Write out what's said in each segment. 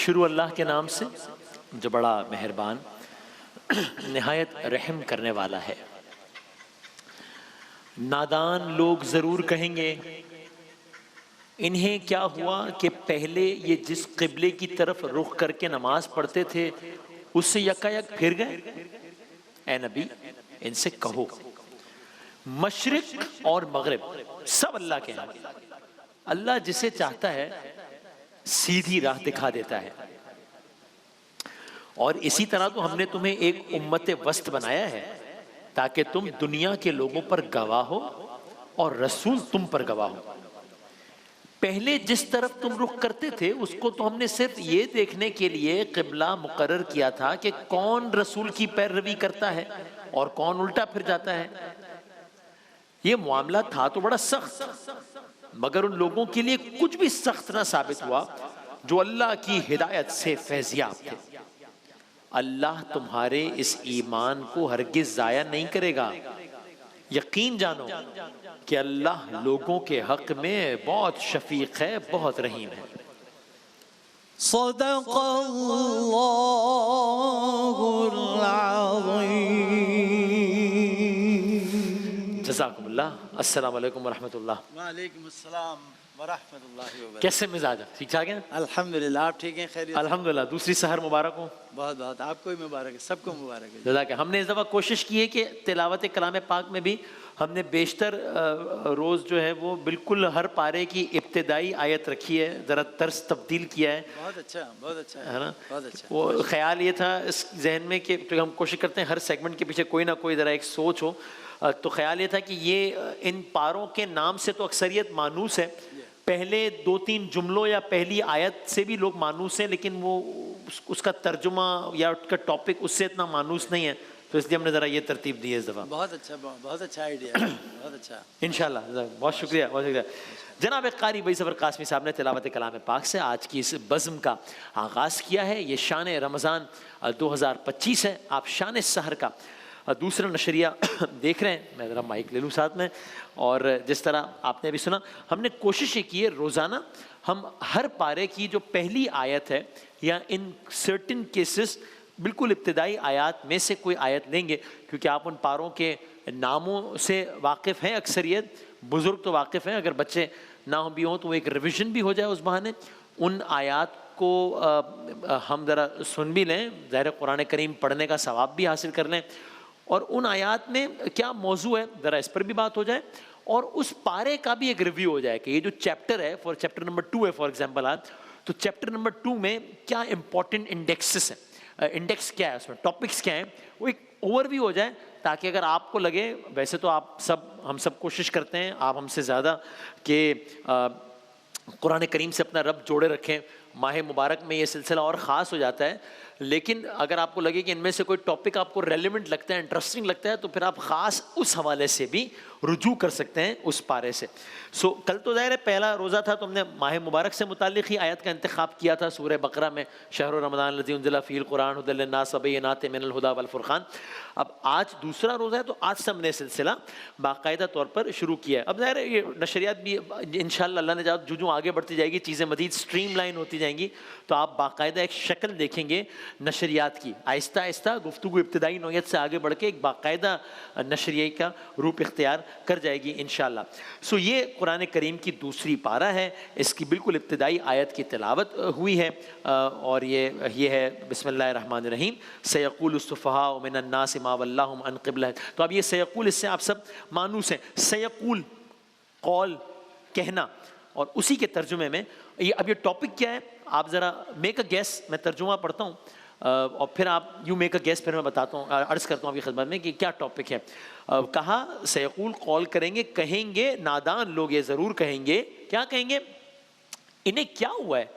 शुरू अल्लाह के नाम से जो बड़ा मेहरबान निहायत रहम करने वाला है। नादान लोग जरूर कहेंगे इन्हें क्या हुआ कि पहले ये जिस क़िबले की तरफ रुख करके नमाज पढ़ते थे उससे यकायक फिर गए। ए नबी, इनसे कहो मशरिक और मगरिब सब अल्लाह के हैं। अल्लाह जिसे चाहता है सीधी राह दिखा देता है। और इसी तरह तो हमने तुम्हें एक उम्मत वस्त बनाया है ताकि तुम दुनिया के लोगों पर गवाह हो और रसूल तुम पर गवाह हो। पहले जिस तरफ तुम रुख करते थे उसको तो हमने सिर्फ ये देखने के लिए क़िबला मुकर्रर किया था कि कौन रसूल की पैरवी करता है और कौन उल्टा फिर जाता है। ये मामला था तो बड़ा सख्त, मगर उन लोगों के लिए कुछ भी सख्त ना साबित हुआ जो अल्लाह की हिदायत से फैज़याब थे। अल्लाह तुम्हारे इस ईमान को हरगिज ज़ाया नहीं करेगा। यकीन जानो कि अल्लाह लोगों के हक में बहुत शफीक है, बहुत रहीम है। सदक़ल्लाहुल अज़ीम। जज़ाकुमुल्लाह। अस्सलामु अलैकुम वरहमतुल्लाह। वालेकुम अस्सलाम वरहमतुल्लाहि वबरकातुहू। कैसे मिजाज है? ठीक ठाक है? अल्हम्दुलिल्लाह, आप ठीक हैं? खैरियत? अल्हम्दुलिल्लाह। दूसरी सहर मुबारक हो। बहुत बहुत आपको ही मुबारक है, सबको मुबारक है। जज़ाक। हमने इस दफ़ा कोशिश की है कि तिलावत कलाम पाक में भी हमने बेशतर रोज़ जो है वो बिल्कुल हर पारे की इब्तिदाई आयत रखी है, ज़रा तर्स तब्दील किया है। बहुत अच्छा है ना? बहुत अच्छा। वो ख्याल ये था इस जहन में कि तो हम कोशिश करते हैं हर सेगमेंट के पीछे कोई ना कोई ज़रा एक सोच हो। तो ख्याल ये था कि ये इन पारों के नाम से तो अक्सरियत मानूस है, पहले 2-3 जुमलों या पहली आयत से भी लोग मानूस हैं, लेकिन वो उसका तर्जुमा या उसका टॉपिक उससे इतना मानूस नहीं है, तो इसलिए हमने ज़रा ये तरतीब दी है इस दफ़ा। बहुत अच्छा आइडिया है, बहुत अच्छा। इंशाल्लाह। बहुत शुक्रिया, बहुत शुक्रिया। जनाब कारी भाई सफ़र कासमी साहब ने तिलावत कलाम पाक से आज की इस बज़्म का आगाज़ किया है। ये शान रमज़ान 2025 है। आप शान सहर का दूसरा नशरिया देख रहे हैं। मैं ज़रा माइक ले लूँ साथ में। और जिस तरह आपने अभी सुना, हमने कोशिश ये की है रोज़ाना हम हर पारे की जो पहली आयत है या इन सर्टेन केसेस बिल्कुल इब्तिदाई आयत में से कोई आयत लेंगे, क्योंकि आप उन पारों के नामों से वाकिफ़ हैं, अक्सरियत बुज़ुर्ग तो वाकिफ़ हैं, अगर बच्चे ना भी हों तो एक रिविज़न भी हो जाए उस बहाने। उन आयत को हम ज़रा सुन भी लें, ज़ाहिर कुरान करीम पढ़ने का सवाब भी हासिल कर लें, और उन आयात में क्या मौजू है ज़रा इस पर भी बात हो जाए, और उस पारे का भी एक रिव्यू हो जाए कि ये जो चैप्टर है, चैप्टर नंबर 2 है फॉर एग्जांपल आज, तो चैप्टर नंबर 2 में क्या इंपॉर्टेंट इंडेक्सेस हैं, इंडेक्स क्या है उसमें, टॉपिक्स क्या हैं, वो एक ओवरव्यू हो जाए, ताकि अगर आपको लगे, वैसे तो आप सब हम सब कोशिश करते हैं, आप हमसे ज़्यादा कि कुरान करीम से अपना रब जोड़े रखें। माह मुबारक में ये सिलसिला और ख़ास हो जाता है, लेकिन अगर आपको लगे कि इनमें से कोई टॉपिक आपको रेलिवेंट लगता है, इंटरेस्टिंग लगता है, तो फिर आप ख़ास उस हवाले से भी रुजू कर सकते हैं उस पारे से। कल तो ज़ाहिर है पहला रोज़ा था, तो हमने माह मुबारक से मुताल्लिक़ ही आयत का इंतखाब किया था सूरह बकरा में, शहर रमज़ान लज़ी उन्ज़िला फ़ीहिल क़ुरआन हुदल लिन्नास व बय्यिनातिन मिनल हुदा वल फ़ुरक़ान। अब आज दूसरा रोज़ा है, तो आज से हमने सिलसिला बाकायदा तौर पर शुरू किया है। अब ज़ाहिर है ये नशरियात भी इंशाअल्लाह अल्लाह ने चाहा जो आगे बढ़ती जाएगी, चीज़ें मज़ीद स्ट्रीमलाइन होती जाएंगी, तो आप बाकायदा एक शक्ल देखेंगे नशरियात की। आहिस्ता आहिस्ता गुफ्तगू इब्तिदाई नौयत से आगे बढ़ के एक बाकायदा नशरिया का रूप इख्तियार कर जाएगी इंशाअल्लाह। ये कुरान करीम की दूसरी पारा है, इसकी बिल्कुल इब्तिदाई आयत की तिलावत हुई है, और ये है बिस्मिल्लाहिर्रहमानिर्रहीम, सयक़ूलुस्सुफ़हाउ मिनन्नासि मा वल्लाहुम अन क़िबलह। तो अब ये सयक़ूल, इससे आप सब मानूस हैं। सयक़ूल कौल कहना, और उसी के तर्जुमे में ये अब ये टॉपिक क्या है, आप ज़रा मेक अ गेस, मैं तर्जुमा पढ़ता हूँ और फिर आप यू मेक अ गेस, फिर मैं बताता हूँ, अर्ज़ करता हूँ आपकी खिदमत में कि क्या टॉपिक है। कहा सयक़ूल कौल करेंगे, कहेंगे नादान लोग ये ज़रूर कहेंगे, क्या कहेंगे, इन्हें क्या हुआ है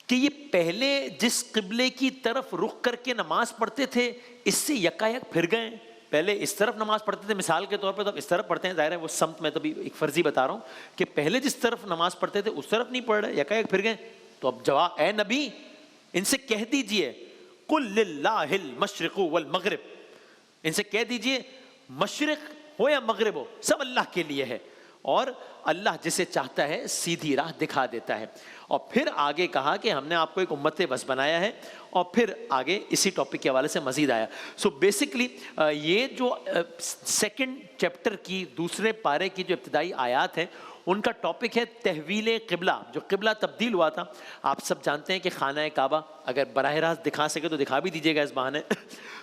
कि ये पहले जिस क़िबले की तरफ रुख करके नमाज पढ़ते थे इससे यकायक फिर गए। पहले इस तरफ नमाज पढ़ते थे, मिसाल के तौर पे तो इस तरफ पढ़ते हैं, ज़ाहिर है वो समत में तो भी एक फ़र्ज़ी बता रहा हूँ कि पहले जिस तरफ नमाज पढ़ते थे उस तरफ नहीं पढ़ रहे, यकायक फिर गए। तो अब जवाब, ए नबी इनसे कह दीजिए, कुल लिल्लाहिल मशरिक़ु वल मग़रिब, इनसे कह दीजिए मशरिक़ हो या मग़रिब हो, सब अल्लाह के लिए है, और अल्लाह जिसे चाहता है सीधी राह दिखा देता है। और फिर आगे कहा कि हमने आपको एक उम्मत वस बनाया है, और फिर आगे इसी टॉपिक के हवाले से मज़ीद आया। बेसिकली ये जो सेकंड चैप्टर की दूसरे पारे की जो इब्तिदाई आयात हैं उनका टॉपिक है तहवील क़िबला, जो क़िबला तब्दील हुआ था। आप सब जानते हैं कि खाना काबा अगर बराह रास्त दिखा सके तो दिखा भी दीजिएगा इस बहाने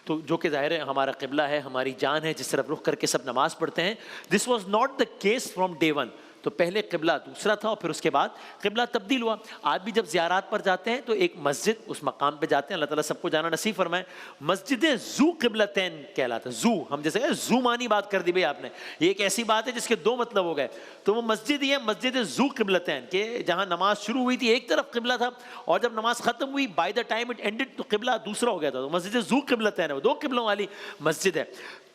तो जो कि ज़ाहिर है हमारा क़िबला है, हमारी जान है, जिस तरफ रुख करके सब नमाज़ पढ़ते हैं। This was not the case from day one. तो पहले क़िबला दूसरा था और फिर उसके बाद क़िबला तब्दील हुआ। आज भी जब ज़ियारात पर जाते हैं तो एक मस्जिद उस मकाम पे जाते हैं, अल्लाह ताला सबको जाना नसीब फरमाए, मस्जिद ज़ू क़िबलतैन कहलाता है। ज़ू, हम जैसे ज़ू मानी बात कर दी भाई आपने, ये एक ऐसी बात है जिसके दो मतलब हो गए। तो वो मस्जिद ही है मस्जिद ज़ू क़िबलतैन के, जहाँ नमाज शुरू हुई थी एक तरफ क़िबला था और जब नमाज ख़त्म हुई by the time it ended तो क़िबला दूसरा हो गया था। तो मस्जिद ज़ू क़िबलतैन है, वो दो क़िबलों वाली मस्जिद है।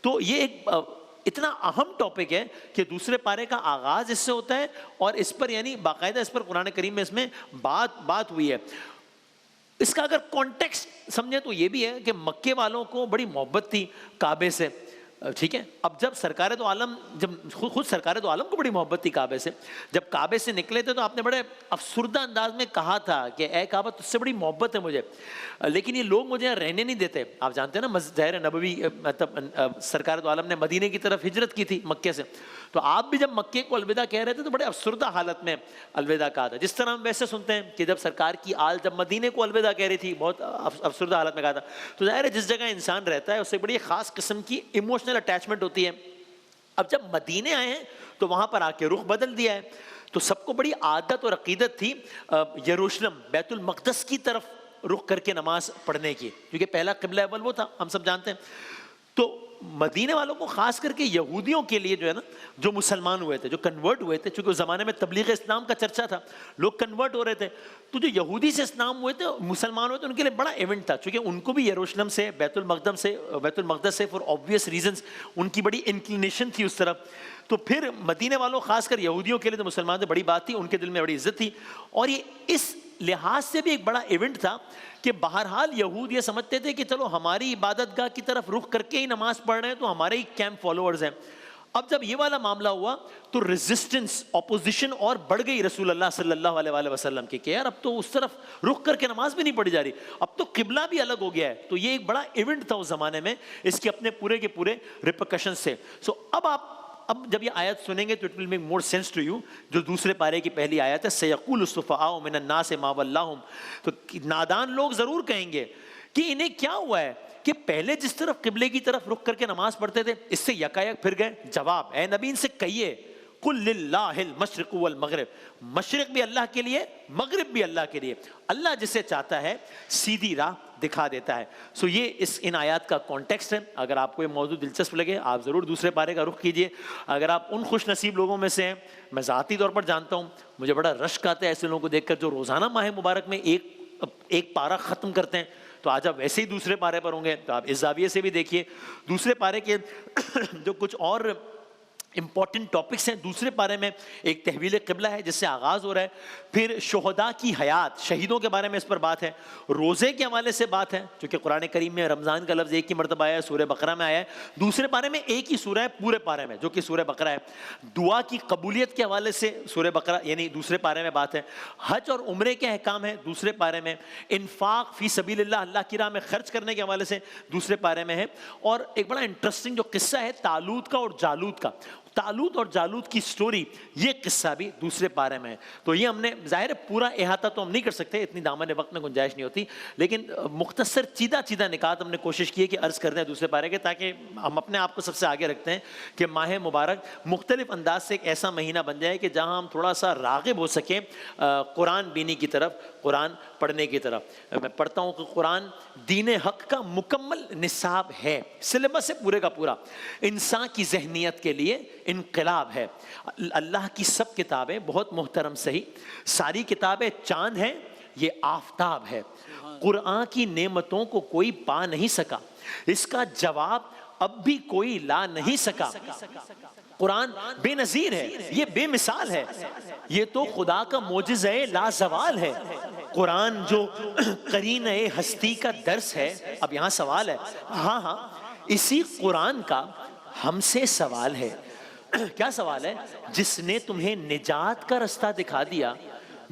तो ये एक इतना अहम टॉपिक है कि दूसरे पारे का आगाज़ इससे होता है और इस पर यानी बाकायदा इस पर कुरान करीम में इसमें बात हुई है। इसका अगर कॉन्टेक्स्ट समझे तो ये भी है कि मक्के वालों को बड़ी मोहब्बत थी काबे से, ठीक है। अब जब सरकार दो आलम, जब खुद सरकार दो आलम को बड़ी मोहब्बत थी काबे से, जब काबे से निकले थे तो आपने बड़े अफसुर्दा अंदाज में कहा था कि ए काबा तुझसे बड़ी मोहब्बत है मुझे, लेकिन ये लोग मुझे यहाँ रहने नहीं देते। आप जानते हैं ना ज़ाहिर नबवी मतलब सरकार दो आलम ने मदीने की तरफ हिजरत की थी मक्के से, तो आप भी जब मक्के को अलविदा कह रहे थे तो बड़े अफसुर्दा हालत में अलविदा कहा था। जिस तरह हम वैसे सुनते हैं कि जब सरकार की आल जब मदीने को अलविदा कह रही थी बहुत अफसुर्दा हालत में कहा था। तो ज़ाहिर है जिस जगह इंसान रहता है उससे बड़ी ख़ास किस्म की इमोशनल अटैचमेंट होती है। अब जब मदीने आए हैं तो वहाँ पर आके रुख बदल दिया है। तो सबको बड़ी आदत और अकीदत थी यरूशलेम बैतुल मक़दस की तरफ रुख करके नमाज पढ़ने की, क्योंकि पहला क़िबला अव्वल वो था, हम सब जानते हैं। तो मदीने वालों को खास करके यहूदियों के लिए जो है ना, जो मुसलमान हुए थे, जो कन्वर्ट हुए थे, क्योंकि उस ज़माने में तबलीग इस्लाम का चर्चा था, लोग कन्वर्ट हो रहे थे, तो जो यहूदी से इस्लाम हुए थे, मुसलमान हुए थे, उनके लिए बड़ा इवेंट था, क्योंकि उनको भी यरूशलेम से बैतुल मक़दस से फॉर ऑब्वियस रीजंस उनकी बड़ी इंक्लिनेशन थी उस तरफ। तो फिर मदीने वालों खासकर यहूदियों के लिए तो मुसलमान से बड़ी बात थी, उनके दिल में बड़ी इज्जत थी। और ये इस लिहाज से भी एक बड़ा इवेंट था कि बहरहाल यहूद ये समझते थे कि चलो हमारी इबादतगाह की तरफ रुख करके ही नमाज पढ़ रहे हैं तो हमारे ही कैंप फॉलोअर्स हैं। अब जब ये वाला मामला हुआ तो रेजिस्टेंस, ऑपोजिशन और बढ़ गई रसूल अल्लाह सल्लल्लाहु अलैहि वसल्लम की, कि यार अब तो उस तरफ रुख करके नमाज भी नहीं पढ़ी जा रही, अब तो किबला भी अलग हो गया है। तो ये एक बड़ा इवेंट था उस जमाने में, इसके अपने पूरे के पूरे रिपरकशन से। सो अब जब ये आयत सुनेंगे तो it will make more sense to you. जो दूसरे पारे की पहली आयत है, सयक़ूलु सुफ़हाउ मिनन नासि मा वल्लाहुम, तो नादान लोग जरूर कहेंगे कि इन्हें क्या हुआ है कि पहले जिस तरफ किबले की तरफ रुख करके नमाज पढ़ते थे इससे यकायक फिर गए। जवाब, ए नबी इनसे कहिए, कुल लिल्लाहिल मशरिक़ु वल मग़रिब, मशरिक़ भी अल्लाह के लिए, मग़रिब भी अल्लाह के लिए, अल्लाह जिसे चाहता है सीधी राह दिखा देता है। सो ये इन आयत का कॉन्टेक्स्ट है। अगर आपको ये मौजूद दिलचस्प लगे आप ज़रूर दूसरे पारे का रुख कीजिए। अगर आप उन खुश नसीब लोगों में से हैं, मैं ज़ाती तौर पर जानता हूँ, मुझे बड़ा रश्क आता है ऐसे लोगों को देखकर जो रोज़ाना माह मुबारक में एक पारा ख़त्म करते हैं। तो आज आप वैसे ही दूसरे पारे पर होंगे तो आप इस ज़ाविये से भी देखिए। दूसरे पारे के जो कुछ और इंपॉर्टेंट टॉपिक्स हैं, दूसरे पारे में एक तहवील क़िबला है जिससे आगाज़ हो रहा है, फिर शुहदा की हयात, शहीदों के बारे में इस पर बात है, रोज़े के हवाले से बात है, क्योंकि कुरान करीम में रमज़ान का लफ्ज़ एक ही मरतबा आया है, सूरह बकरा में आया है, दूसरे पारे में एक ही सूरह है पूरे पारे में जो कि सूरह बकरा है। दुआ की कबूलियत के हवाले से सूरह बकरा यानी दूसरे पारे में बात है। हज और उम्रे के अहकाम है दूसरे पारे में। इन्फाक फ़ी सबीलिल्लाह, अल्लाह की राह में खर्च करने के हवाले से दूसरे पारे में है। और एक बड़ा इंटरेस्टिंग जो किस्सा है तालूत का और जालूत का, तालूत और जालूत की स्टोरी, ये किस्सा भी दूसरे पारे में है। तो ये हमने ज़ाहिर है पूरा अहाता तो हम नहीं कर सकते, इतनी दामन वक्त में गुंजाइश नहीं होती, लेकिन मुख्तसर चीदा निकात हमने कोशिश की है कि अर्ज़ कर दें दूसरे पारे के, ताकि हम अपने आप को सबसे आगे रखते हैं कि माह मुबारक मुख्तलिफ अंदाज से एक ऐसा महीना बन जाए कि जहाँ हम थोड़ा सा राग़िब हो सकें कुरान बीनी की तरफ, कुरान पढ़ने की तरफ। मैं पढ़ता हूँ कि कुरान दीन हक़ का मुकम्मल निसाब है, सिलेबस है पूरे का पूरा, इंसान की जहनीत के लिए इनकलाब है। अल्लाह की सब किताबें बहुत मुहतरम सही, सारी किताबें चांद हैं, ये आफताब है। कुरान की नेमतों को कोई पा नहीं सका, इसका जवाब अब भी कोई ला नहीं सका। कुरान बेनज़ीर है, ये बेमिसाल है, ये तो खुदा का मोजिज़े लाजवाल है। कुरान जो करीन हस्ती का दर्स है। अब यहाँ सवाल है, हाँ, इसी कुरान का हमसे सवाल है। क्या सवाल है? जिसने तुम्हें निजात का रास्ता दिखा दिया,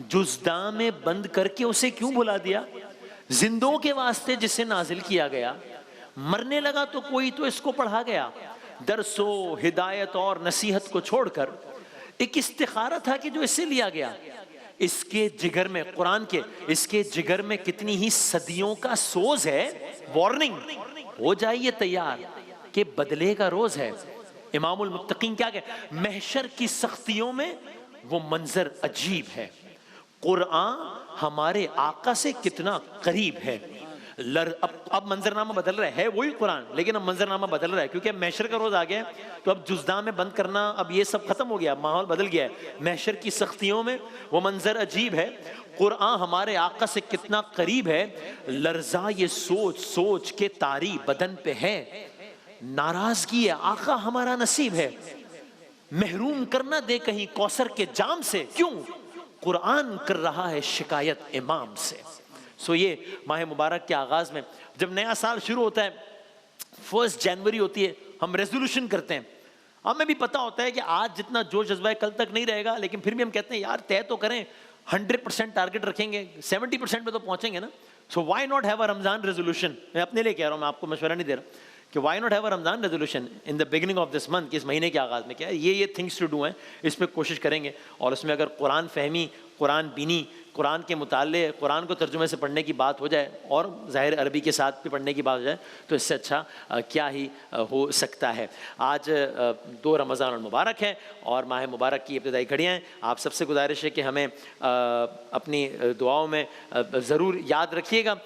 जुज़दा में बंद करके उसे क्यों भुला दिया? जिंदों के वास्ते जिसे नाजिल किया गया, मरने लगा तो कोई तो इसको पढ़ा गया। दरसो हिदायत और नसीहत को छोड़कर एक इस्तिखारा था कि जो इससे लिया गया। इसके जिगर में, कुरान के इसके जिगर में कितनी ही सदियों का सोज है। वार्निंग, हो जाइए तैयार कि बदले का रोज है। इमामुल मुत्तकीन क्या कहते, महशर की सख्तियों में वो मंजर अजीब है। कुरान हमारे आका से कितना करीब है। अब मंजरनामा बदल रहा है वही कुरान, लेकिन अब मंजरनामा बदल रहा है क्योंकि अब महशर का रोज आ गया है। तो अब जुज़दा में बंद करना, अब ये सब खत्म हो गया, माहौल बदल गया है। महशर की सख्तियों में वो मंजर अजीब है। कुरान हमारे आका से कितना करीब है। लर्जा ये सोच सोच के तारी बदन पे है। नाराजगी है आका हमारा नसीब है। महरूम करना दे कहीं कौसर के जाम से, क्यों कुरान कर रहा है शिकायत इमाम से। सो ये माह मुबारक के आगाज में जब नया साल शुरू होता है, 1 जनवरी होती है, हम रेजोल्यूशन करते हैं। हमें भी पता होता है कि आज जितना जोश जज्बा है कल तक नहीं रहेगा, लेकिन फिर भी हम कहते हैं यार तय तो करें, 100% टारगेट रखेंगे, 70% पे तो पहुंचेंगे ना। So why not have a Ramzan resolution. मैं अपने लिए कह रहा हूं, मैं आपको मशवरा नहीं दे रहा कि why not have a Ramzan resolution in the beginning of this month, कि इस महीने के आगाज में क्या है ये थिंग्स टू डू हैं, इस पर कोशिश करेंगे। और उसमें अगर कुरान फहमी, कुरान बीनी, कुरान के मुताले, कुरान को तर्जुमे से पढ़ने की बात हो जाए और ज़ाहिर अरबी के साथ भी पढ़ने की बात हो जाए, तो इससे अच्छा क्या ही हो सकता है। आज 2 रमज़ान मुबारक है और माह मुबारक की इब्तिदाई घड़ियाँ हैं। आप सबसे गुजारिश है कि हमें अपनी दुआओं में ज़रूर याद रखिएगा।